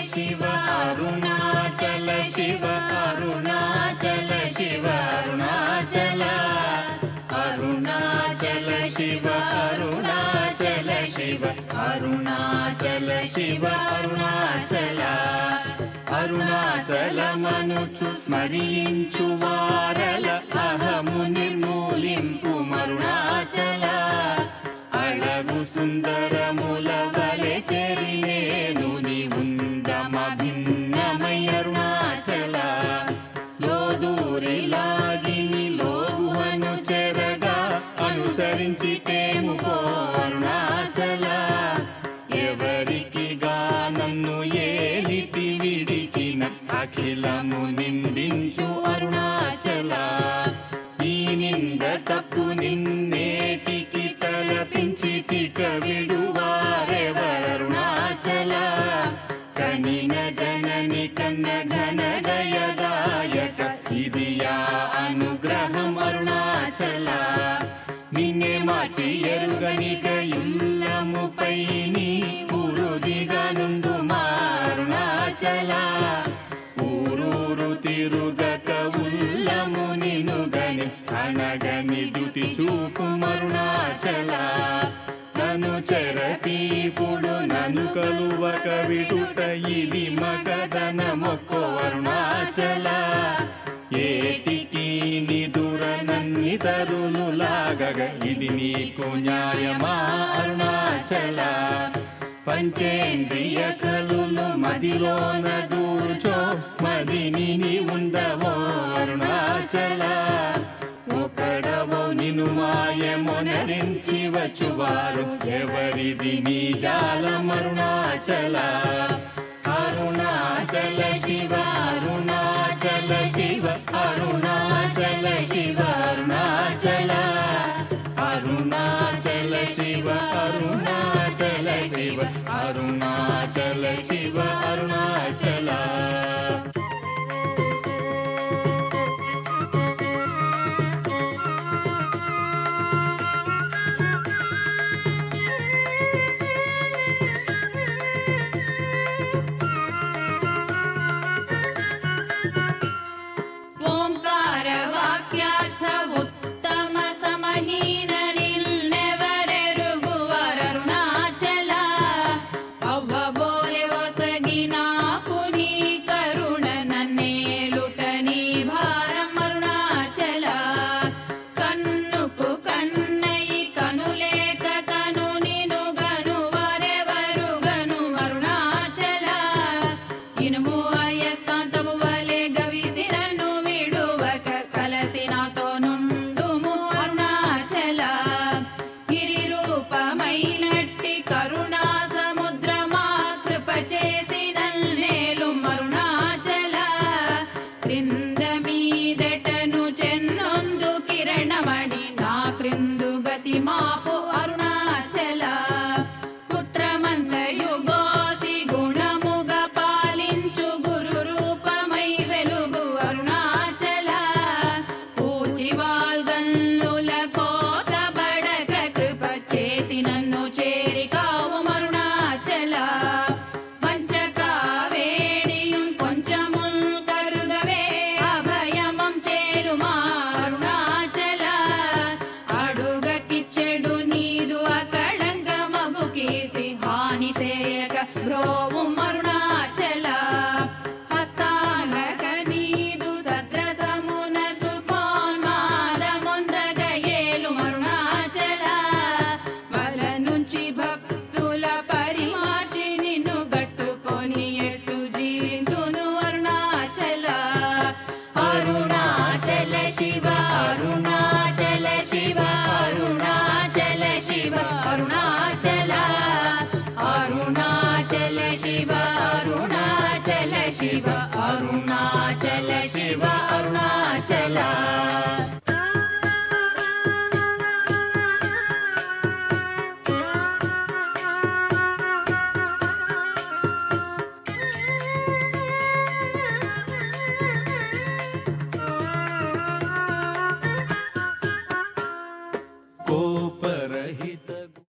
शिव अरुणाचल शिव अरुणाचल शिव अरुणाचल अरुणाचल शिव अरुणाचल शिव अरुणाचल शिव अरुणाचल अरुणाचलमनुचु स्मరించు వారల అహము నిర్మూలింపు అరుణాచల అళగు సుందరముల వలె చెరినేను నీ ఉందమ భిన్నమై అరుణాచల లోదూరి లాగిని లోగుహను చెరగా అనుసరించితేము పో అరుణాచల ఎవరికి నన్ను ఏలితి విడిచిన అఖిలము నిందించు అరుణాచల ఈ నింద తప్పు నిన్నేటికి తలపించితిక విడువారెవరుణాచల కనిన జనని కన్న ఘన దయదాయక ఇది యా అనుగ్రహం అరుణాచల నిన్నే మార్చి ఎరుగనిక యుల్లముపై నీ పురుదిగనుండు అరుణాచల ఊరూరు తిరుగక ఉల్లము నినుగని అనగని దుతి చూపు అరుణాచల నన్ను చెరపీపుడు నన్ను కలువక విడుట ఇది మగదన మొక్కో అరుణాచల ఏటికి నిదుర నన్నితరులు లాగగ ఇది నీకు న్యాయమా అరుణాచల పంచేంద్రియ కలులు మదిలోన దూర్చో మదిని నీ ఉండవో అరుణాచల ఒకడవో నిను మాయమొనరించి వచ్చువారు ఎవరిది నీ జాలం అరుణాచల అరుణాచల శివ అరుణాచల శివ అరుణాచల శివ అరుణాచల అరుణాచల శివ అరుణాచల శివ అరుణాచల శివ అరుణాచల